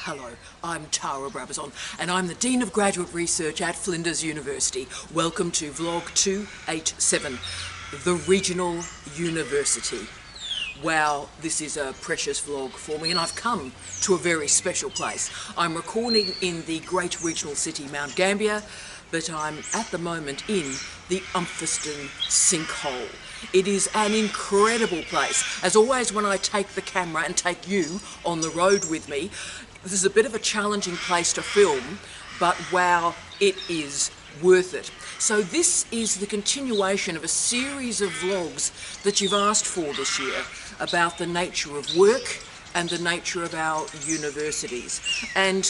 Hello, I'm Tara Brabazon and I'm the Dean of Graduate Research at Flinders University. Welcome to Vlog 287, the Regional University. Wow, this is a precious vlog for me and I've come to a very special place. I'm recording in the great regional city Mount Gambier, but I'm at the moment in the Umphaston sinkhole. It is an incredible place. As always, when I take the camera and take you on the road with me, this is a bit of a challenging place to film, but wow, it is worth it. So this is the continuation of a series of vlogs that you've asked for this year about the nature of work and the nature of our universities. And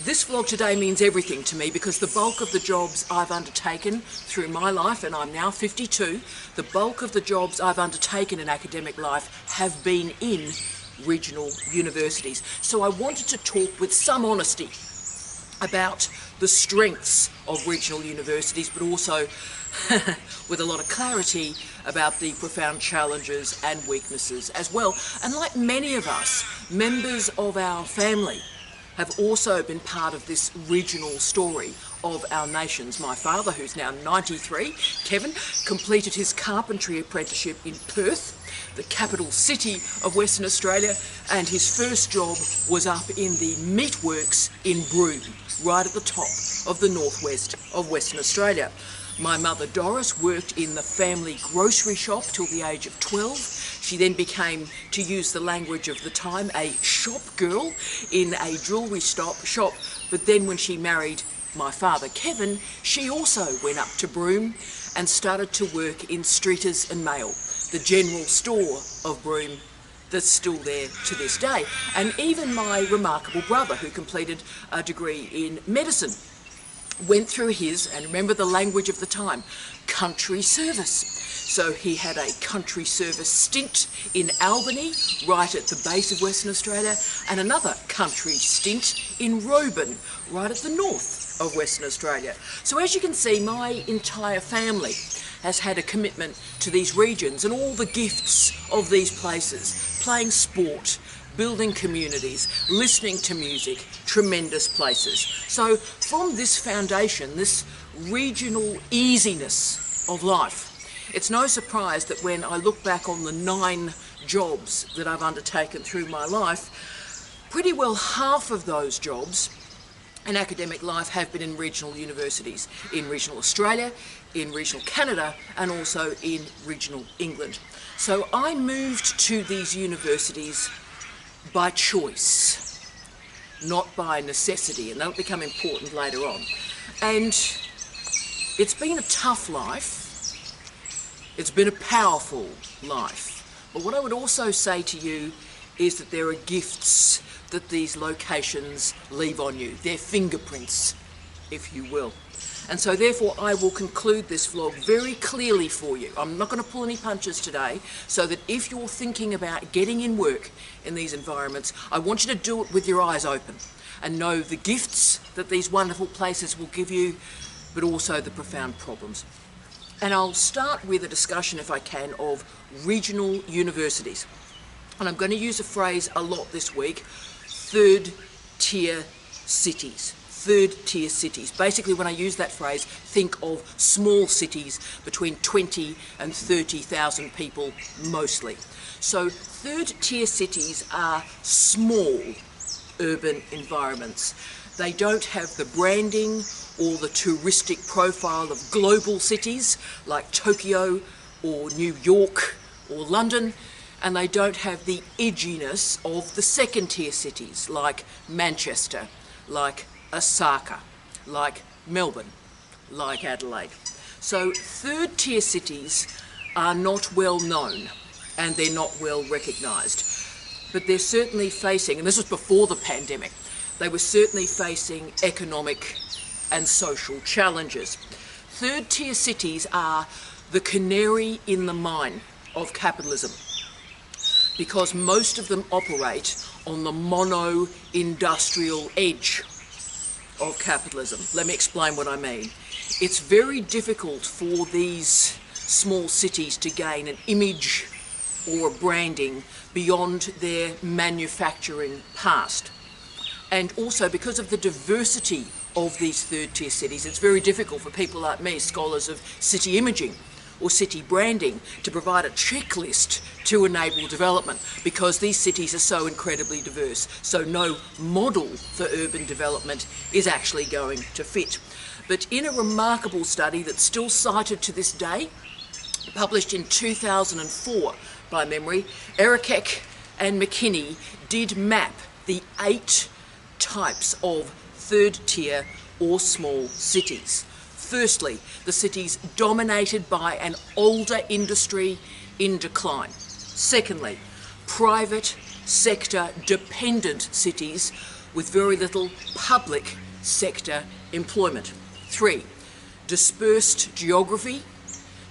this vlog today means everything to me because the bulk of the jobs I've undertaken through my life, and I'm now 52, the bulk of the jobs I've undertaken in academic life have been in regional universities. So I wanted to talk with some honesty about the strengths of regional universities, but also with a lot of clarity about the profound challenges and weaknesses as well. And like many of us, members of our family have also been part of this regional story of our nations. My father, who's now 93, Kevin, completed his carpentry apprenticeship in Perth, the capital city of Western Australia, and his first job was up in the meatworks in Broome, right at the top of the northwest of Western Australia. My mother Doris worked in the family grocery shop till the age of 12. She then became, to use the language of the time, a shop girl in a jewellery shop. But then when she married my father Kevin, she also went up to Broome and started to work in Streeters and Mail, the general store of Broome that's still there to this day. And even my remarkable brother, who completed a degree in medicine, went through his, and remember the language of the time, country service. So he had a country service stint in Albany, right at the base of Western Australia, and another country stint in Roban, right at the north of Western Australia. So as you can see, my entire family has had a commitment to these regions and all the gifts of these places, playing sport, building communities, listening to music, tremendous places. So from this foundation, this regional easiness of life, it's no surprise that when I look back on the 9 jobs that I've undertaken through my life, pretty well half of those jobs in academic life have been in regional universities, in regional Australia, in regional Canada, and also in regional England. So I moved to these universities by choice, not by necessity, and that'll become important later on. And it's been a tough life, it's been a powerful life, but what I would also say to you is that there are gifts that these locations leave on you, their fingerprints, if you will. And so therefore I will conclude this vlog very clearly for you. I'm not going to pull any punches today, so that if you're thinking about getting in work in these environments, I want you to do it with your eyes open and know the gifts that these wonderful places will give you, but also the profound problems. And I'll start with a discussion, if I can, of regional universities. And I'm going to use a phrase a lot this week, third tier cities. Third tier cities. Basically, when I use that phrase, think of small cities between 20 and 30,000 people mostly. So third tier cities are small urban environments. They don't have the branding or the touristic profile of global cities like Tokyo or New York or London, and they don't have the edginess of the second tier cities like Manchester, like Osaka, like Melbourne, like Adelaide. So third tier cities are not well known and they're not well recognised, but they're certainly facing, and this was before the pandemic, they were certainly facing economic and social challenges. Third tier cities are the canary in the mine of capitalism, because most of them operate on the mono-industrial edge of capitalism. Let me explain what I mean. It's very difficult for these small cities to gain an image or a branding beyond their manufacturing past. And also because of the diversity of these third-tier cities, it's very difficult for people like me, scholars of city imaging or city branding, to provide a checklist to enable development, because these cities are so incredibly diverse. So no model for urban development is actually going to fit. But in a remarkable study that's still cited to this day, published in 2004 by memory, Erikek and McKinney did map the 8 types of third-tier or small cities. Firstly, the cities dominated by an older industry in decline. Secondly, private sector dependent cities with very little public sector employment. 3, dispersed geography,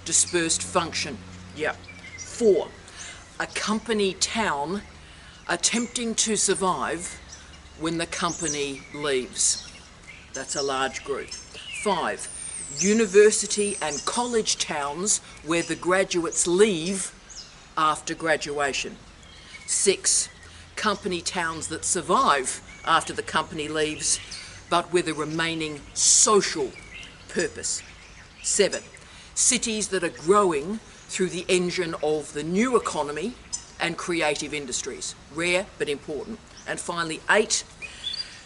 dispersed function. 4, a company town attempting to survive when the company leaves. That's a large group. 5, university and college towns where the graduates leave after graduation. 6, company towns that survive after the company leaves, but with a remaining social purpose. 7, cities that are growing through the engine of the new economy and creative industries. Rare but important. And finally, 8,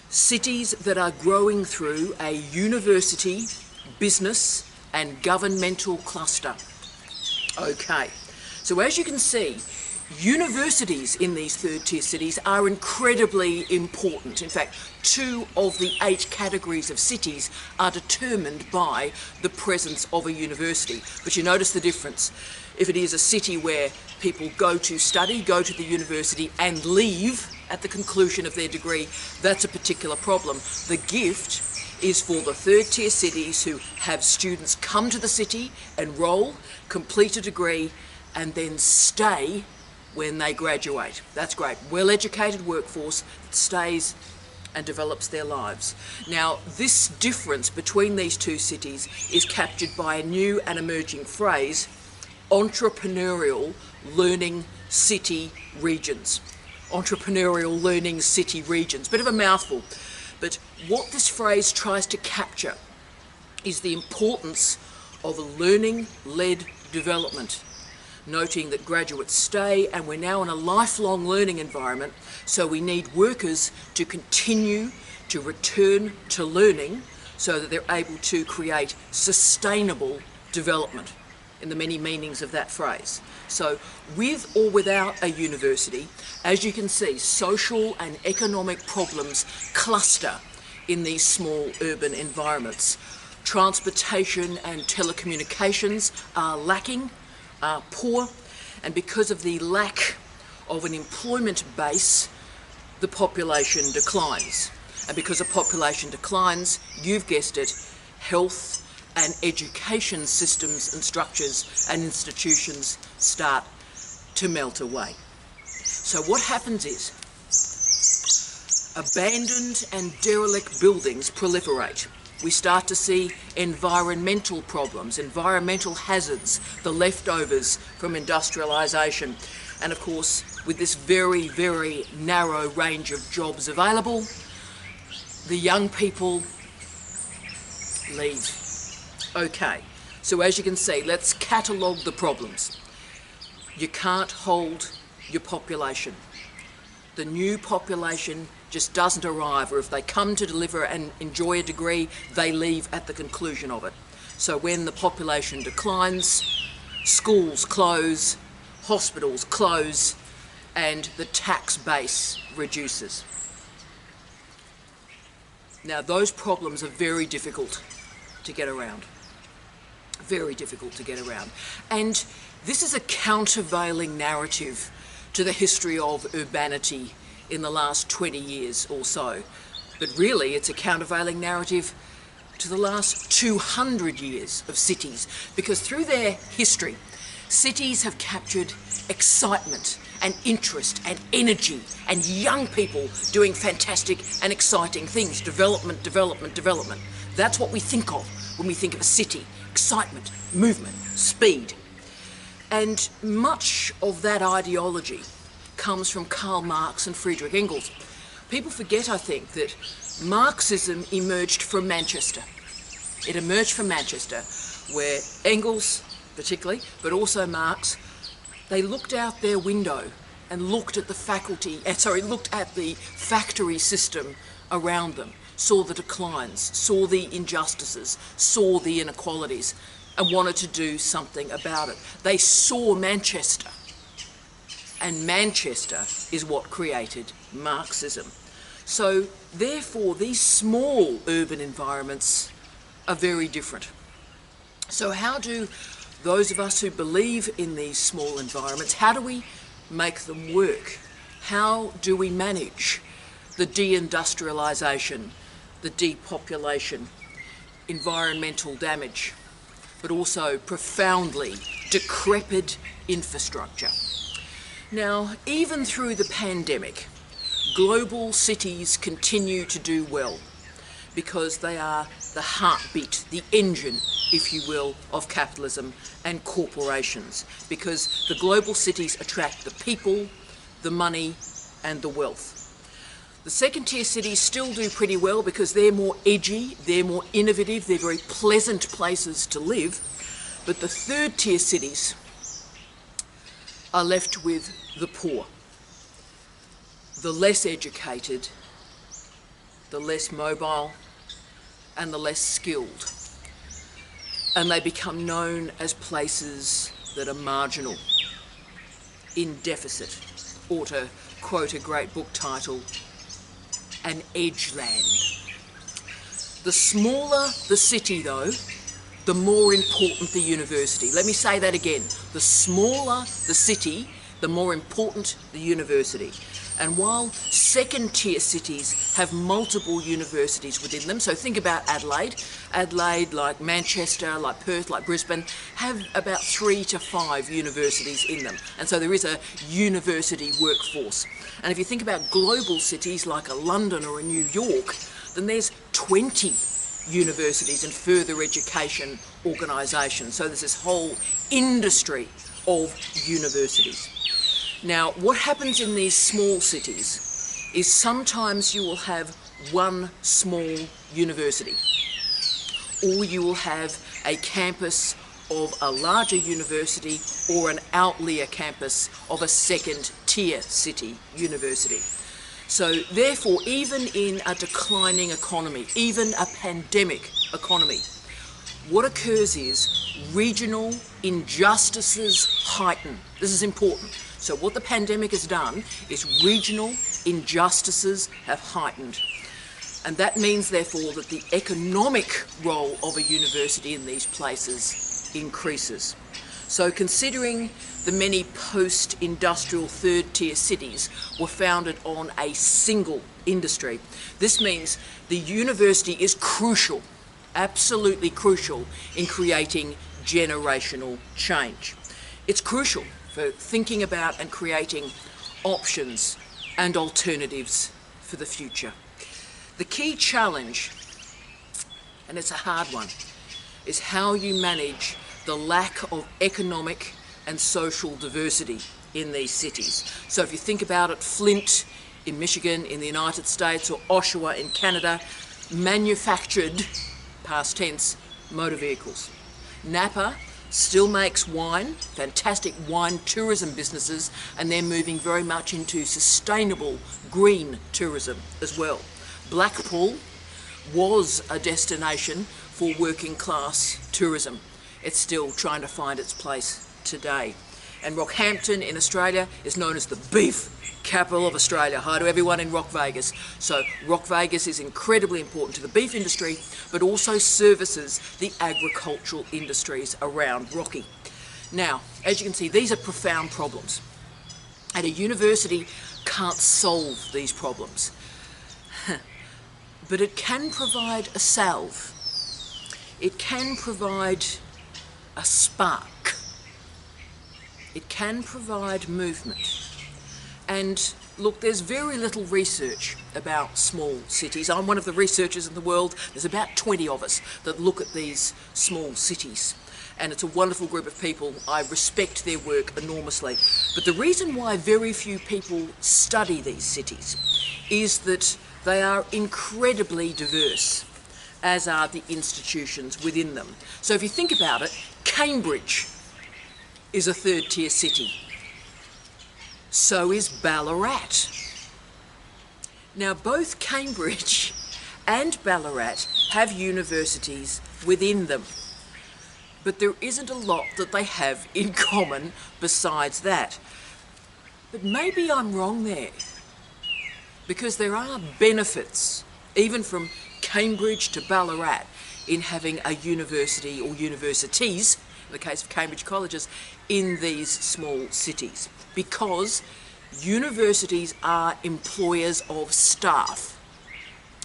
cities that are growing through a university, business and governmental cluster. Okay, so as you can see, universities in these third-tier cities are incredibly important. In fact, 2 of the 8 categories of cities are determined by the presence of a university. But you notice the difference. If it is a city where people go to study, go to the university and leave at the conclusion of their degree, that's a particular problem. The gift is for the third-tier cities who have students come to the city, enrol, complete a degree, and then stay when they graduate. That's great. Well-educated workforce that stays and develops their lives. Now, this difference between these 2 cities is captured by a new and emerging phrase, entrepreneurial learning city regions. Entrepreneurial learning city regions. Bit of a mouthful. But what this phrase tries to capture is the importance of a learning-led development, noting that graduates stay and we're now in a lifelong learning environment, so we need workers to continue to return to learning so that they're able to create sustainable development in the many meanings of that phrase. So with or without a university, as you can see, social and economic problems cluster in these small urban environments. Transportation and telecommunications are lacking, are poor, and because of the lack of an employment base, the population declines. And because the population declines, you've guessed it, health and education systems and structures and institutions start to melt away. So what happens is, abandoned and derelict buildings proliferate. We start to see environmental problems, environmental hazards, the leftovers from industrialisation. And of course, with this very, very narrow range of jobs available, the young people leave. Okay, so as you can see, let's catalogue the problems. You can't hold your population. The new population just doesn't arrive, or if they come to deliver and enjoy a degree, they leave at the conclusion of it. So when the population declines, schools close, hospitals close, and the tax base reduces. Now those problems are very difficult to get around. Very difficult to get around. And this is a countervailing narrative to the history of urbanity in the last 20 years or so. But really, it's a countervailing narrative to the last 200 years of cities, because through their history, cities have captured excitement and interest and energy and young people doing fantastic and exciting things. Development, development, development. That's what we think of when we think of a city. Excitement, movement, speed. And much of that ideology comes from Karl Marx and Friedrich Engels. People forget, I think, that Marxism emerged from Manchester. It emerged from Manchester, where Engels particularly, but also Marx, they looked out their window and looked at the factory system around them, saw the declines, saw the injustices, saw the inequalities, and wanted to do something about it. They saw Manchester, and Manchester is what created Marxism. So therefore, these small urban environments are very different. So how do those of us who believe in these small environments, how do we make them work? How do we manage the deindustrialisation, the depopulation, environmental damage, but also profoundly decrepit infrastructure? Now, even through the pandemic, global cities continue to do well because they are the heartbeat, the engine, if you will, of capitalism and corporations, because the global cities attract the people, the money and the wealth. The second tier cities still do pretty well because they're more edgy, they're more innovative, they're very pleasant places to live, but the third tier cities are left with the poor, the less educated, the less mobile and the less skilled, and they become known as places that are marginal, in deficit, or to quote a great book title, an edgeland. The smaller the city though, the more important the university. Let me say that again. The smaller the city, the more important the university. And while second tier cities have multiple universities within them, so think about Adelaide. Adelaide, like Manchester, like Perth, like Brisbane, have about 3 to 5 universities in them. And so there is a university workforce. And if you think about global cities like a London or a New York, then there's 20 universities and further education organisations. So there's this whole industry of universities. Now, what happens in these small cities is sometimes you will have one small university, or you will have a campus of a larger university or an outlier campus of a second tier city university. So therefore, even in a declining economy, even a pandemic economy, what occurs is regional injustices heighten. This is important. So what the pandemic has done is regional injustices have heightened. And that means, therefore, that the economic role of a university in these places increases. So considering the many post-industrial third-tier cities were founded on a single industry, this means the university is crucial, absolutely crucial, in creating generational change. It's crucial for thinking about and creating options and alternatives for the future. The key challenge, and it's a hard one, is how you manage the lack of economic and social diversity in these cities. So if you think about it, Flint in Michigan in the United States or Oshawa in Canada manufactured, past tense, motor vehicles. Napa still makes wine, fantastic wine tourism businesses, and they're moving very much into sustainable green tourism as well. Blackpool was a destination for working class tourism. It's still trying to find its place today. And Rockhampton in Australia is known as the beef capital of Australia. Hi to everyone in Rock Vegas. So Rock Vegas is incredibly important to the beef industry, but also services the agricultural industries around Rocky. Now, as you can see, these are profound problems. And a university can't solve these problems. But it can provide a salve. It can provide a spark. It can provide movement. And look, there's very little research about small cities. I'm one of the researchers in the world. There's about 20 of us that look at these small cities. And it's a wonderful group of people. I respect their work enormously. But the reason why very few people study these cities is that they are incredibly diverse, as are the institutions within them. So if you think about it, Cambridge is a third-tier city. So is Ballarat. Now, both Cambridge and Ballarat have universities within them, but there isn't a lot that they have in common besides that. But maybe I'm wrong there, because there are benefits, even from Cambridge to Ballarat, in having a university or universities, in the case of Cambridge colleges, in these small cities, because universities are employers of staff.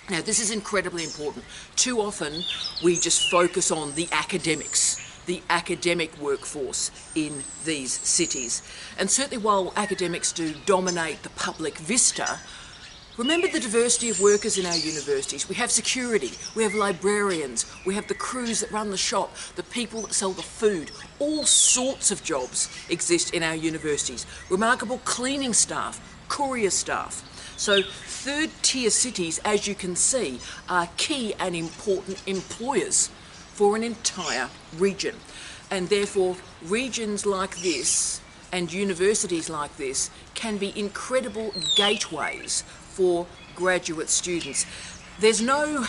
Now, this is incredibly important. Too often we just focus on the academics, the academic workforce in these cities. And certainly while academics do dominate the public vista, remember the diversity of workers in our universities. We have security, we have librarians, we have the crews that run the shop, the people that sell the food. All sorts of jobs exist in our universities. Remarkable cleaning staff, courier staff. So third-tier cities, as you can see, are key and important employers for an entire region. And therefore, regions like this and universities like this can be incredible gateways for graduate students. There's no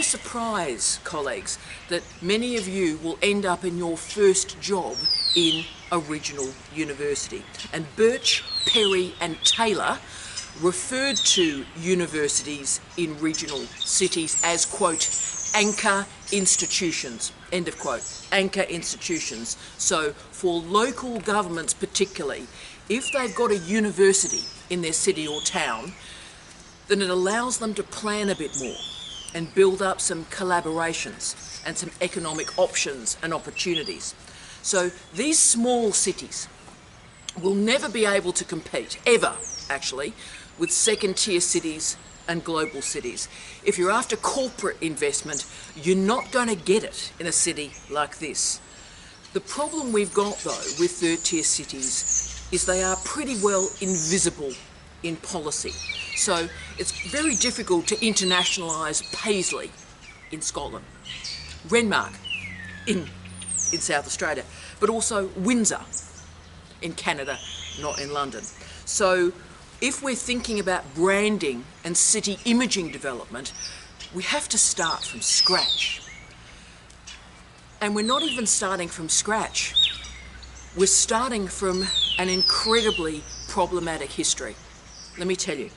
surprise, colleagues, that many of you will end up in your first job in a regional university. And Birch, Perry and Taylor referred to universities in regional cities as, quote, anchor institutions, end of quote, anchor institutions. So for local governments particularly, if they've got a university in their city or town, then it allows them to plan a bit more and build up some collaborations and some economic options and opportunities. So these small cities will never be able to compete, ever actually, with second-tier cities and global cities. If you're after corporate investment, you're not going to get it in a city like this. The problem we've got, though, with third-tier cities is they are pretty well invisible in policy. So it's very difficult to internationalise Paisley in Scotland, Renmark in South Australia, but also Windsor in Canada, not in London. So if we're thinking about branding and city imaging development, we have to start from scratch. And we're not even starting from scratch. We're starting from an incredibly problematic history. Let me tell you.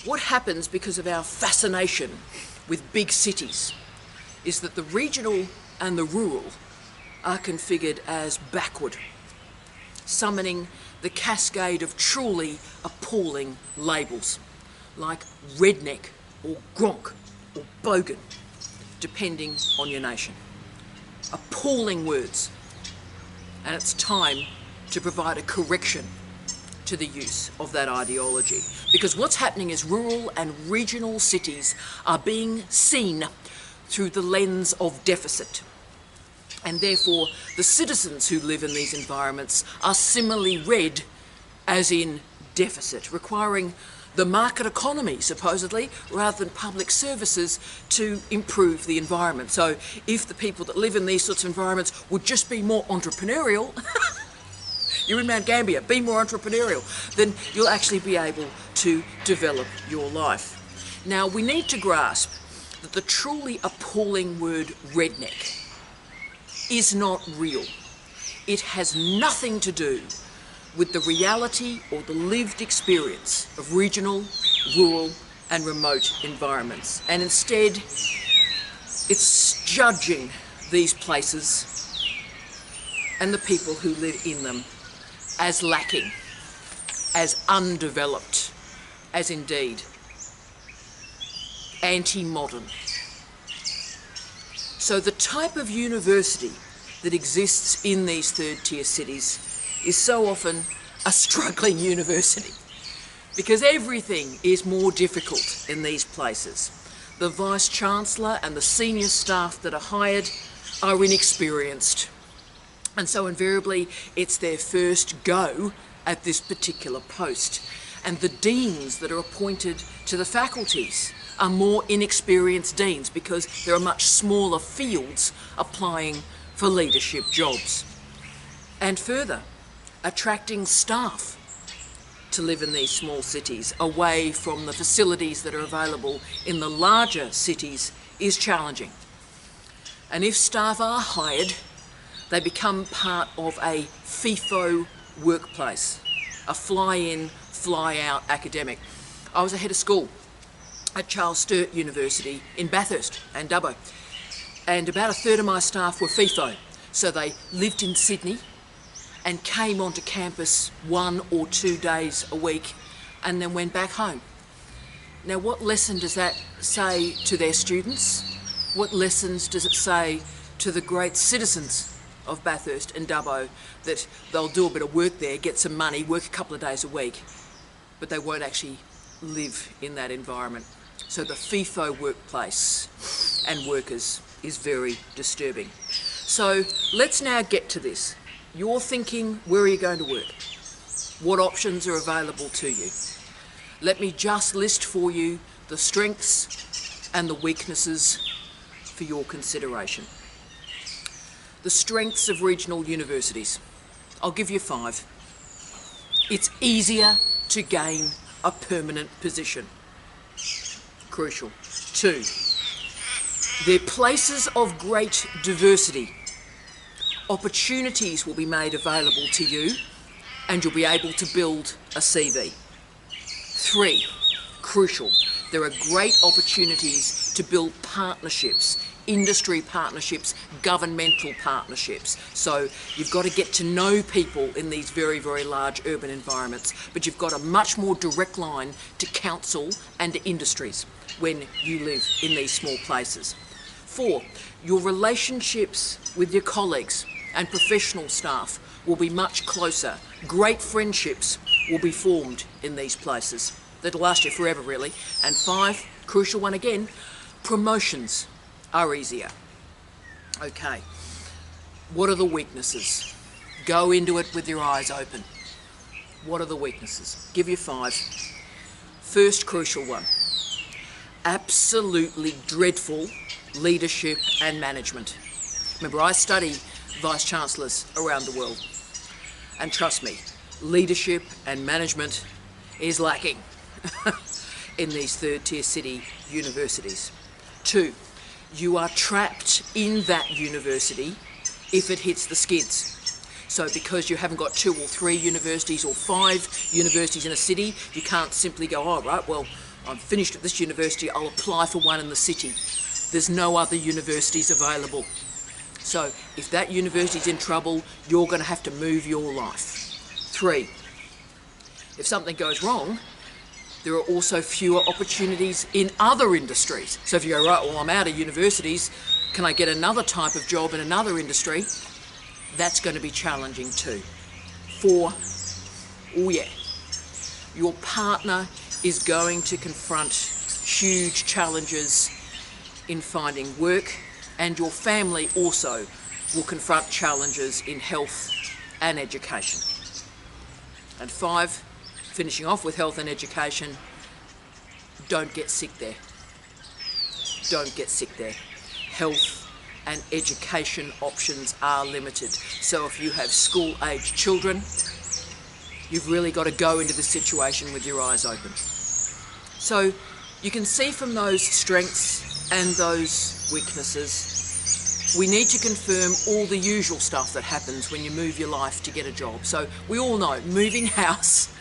What happens because of our fascination with big cities is that the regional and the rural are configured as backward, summoning the cascade of truly appalling labels like redneck or gronk or bogan, depending on your nation. Appalling words. And it's time to provide a correction to the use of that ideology. Because what's happening is rural and regional cities are being seen through the lens of deficit. And therefore, the citizens who live in these environments are similarly read as in deficit, requiring the market economy, supposedly, rather than public services to improve the environment. So if the people that live in these sorts of environments would just be more entrepreneurial, you're in Mount Gambier, be more entrepreneurial, then you'll actually be able to develop your life. Now, we need to grasp that the truly appalling word redneck is not real. It has nothing to do with the reality or the lived experience of regional, rural and remote environments. And instead, it's judging these places and the people who live in them as lacking, as undeveloped, as indeed anti-modern. So the type of university that exists in these third-tier cities is so often a struggling university, because everything is more difficult in these places. The Vice-Chancellor and the senior staff that are hired are inexperienced, and so invariably it's their first go at this particular post. And the deans that are appointed to the faculties are more inexperienced deans because there are much smaller fields applying for leadership jobs. And further, attracting staff to live in these small cities away from the facilities that are available in the larger cities is challenging. And if staff are hired, they become part of a FIFO workplace, a fly-in, fly-out academic. I was a head of school at Charles Sturt University in Bathurst and Dubbo, and about a third of my staff were FIFO, so they lived in Sydney and came onto campus 1 or 2 days a week and then went back home. Now, what lesson does that say to their students? What lessons does it say to the great citizens of Bathurst and Dubbo that they'll do a bit of work there, get some money, work a couple of days a week, but they won't actually live in that environment? So the FIFO workplace and workers is very disturbing. So let's now get to this. You're thinking, where are you going to work? What options are available to you? Let me just list for you the strengths and the weaknesses for your consideration. The strengths of regional universities. I'll give you 5. It's easier to gain a permanent position. Crucial. 2, they're places of great diversity. Opportunities will be made available to you and you'll be able to build a CV. 3, crucial, there are great opportunities to build partnerships, industry partnerships, governmental partnerships. So you've got to get to know people in these very, very large urban environments, but you've got a much more direct line to council and to industries when you live in these small places. 4, your relationships with your colleagues and professional staff will be much closer. Great friendships will be formed in these places. That'll last you forever, really. And 5, crucial one again, promotions are easier. Okay, what are the weaknesses? Go into it with your eyes open. What are the weaknesses? Give you 5. First crucial one, absolutely dreadful leadership and management. Remember, I study Vice-Chancellors around the world, and trust me, leadership and management is lacking in these third-tier city universities. 2, you are trapped in that university if it hits the skids. So because you haven't got 2 or 3 universities or 5 universities in a city, you can't simply go, oh, right, well, I'm finished at this university, I'll apply for one in the city. There's no other universities available. So if that university's in trouble, you're going to have to move your life. 3, if something goes wrong, there are also fewer opportunities in other industries. So if you go, right, well, I'm out of universities, can I get another type of job in another industry? That's going to be challenging too. 4, oh yeah, your partner is going to confront huge challenges in finding work, and your family also will confront challenges in health and education. And 5, finishing off with health and education, don't get sick there. Don't get sick there. Health and education options are limited. So if you have school-aged children, you've really got to go into the situation with your eyes open. So you can see from those strengths and those weaknesses, we need to confirm all the usual stuff that happens when you move your life to get a job. So we all know moving house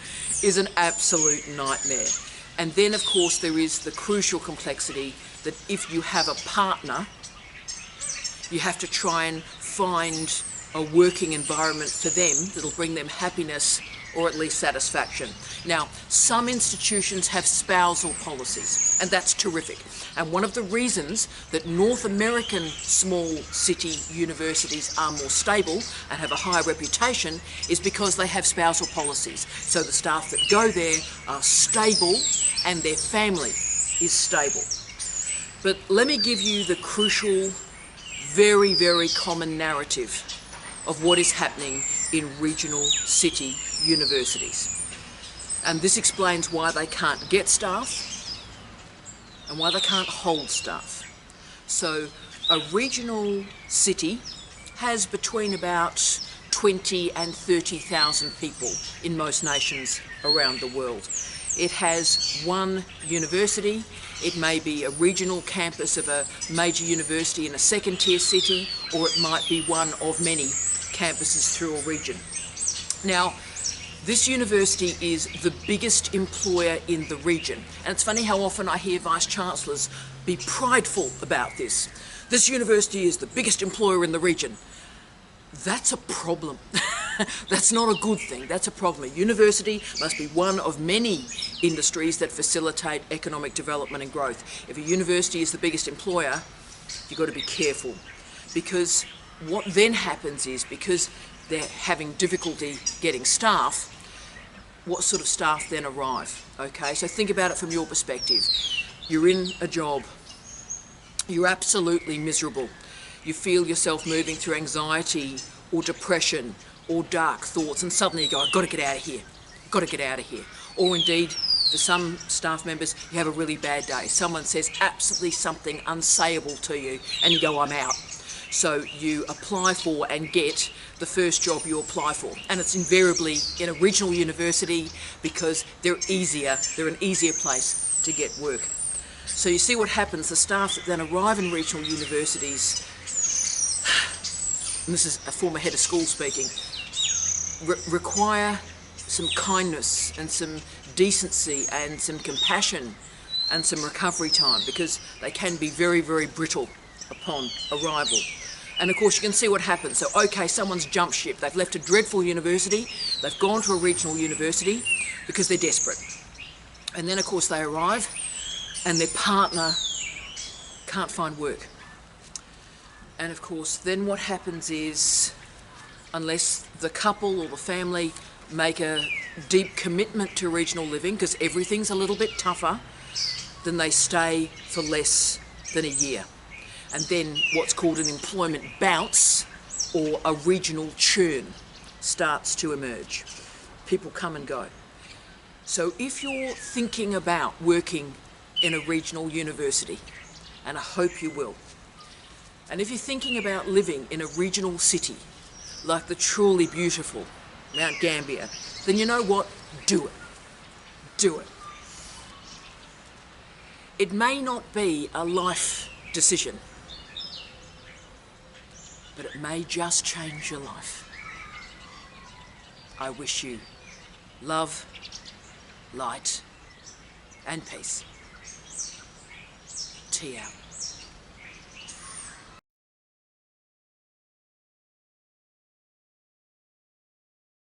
is an absolute nightmare. And then of course there is the crucial complexity that if you have a partner, you have to try and find a working environment for them that'll bring them happiness or at least satisfaction. Now, some institutions have spousal policies, and that's terrific. And one of the reasons that North American small city universities are more stable and have a higher reputation is because they have spousal policies. So the staff that go there are stable and their family is stable. But let me give you the crucial, very, very common narrative of what is happening in regional city universities. And this explains why they can't get staff and why they can't hold staff. So a regional city has between about 20 and 30,000 people in most nations around the world. It has one university. It may be a regional campus of a major university in a second-tier city, or it might be one of many campuses through a region. Now, this university is the biggest employer in the region. And it's funny how often I hear vice-chancellors be prideful about this. This university is the biggest employer in the region. That's a problem. That's not a good thing. That's a problem. A university must be one of many industries that facilitate economic development and growth. If a university is the biggest employer, you've got to be careful, because what then happens is, because they're having difficulty getting staff, what sort of staff then arrive? Okay, so think about it from your perspective. You're in a job. You're absolutely miserable. You feel yourself moving through anxiety or depression or dark thoughts, and suddenly you go, I've got to get out of here. I've got to get out of here. Or indeed, for some staff members, you have a really bad day. Someone says absolutely something unsayable to you, and you go, I'm out. So you apply for and get the first job you apply for. And it's invariably in a regional university, because they're an easier place to get work. So you see what happens. The staff that then arrive in regional universities, and this is a former head of school speaking, require some kindness and some decency and some compassion and some recovery time, because they can be very, very brittle upon arrival. And of course you can see what happens. So okay, someone's jumped ship. They've left a dreadful university. They've gone to a regional university because they're desperate. And then of course they arrive and their partner can't find work. And of course then what happens is, unless the couple or the family make a deep commitment to regional living, because everything's a little bit tougher, then they stay for less than a year. And then what's called an employment bounce, or a regional churn, starts to emerge. People come and go. So if you're thinking about working in a regional university, and I hope you will, and if you're thinking about living in a regional city like the truly beautiful Mount Gambier, then you know what? Do it. Do it. It may not be a life decision, but it may just change your life. I wish you love, light, and peace. Tea out.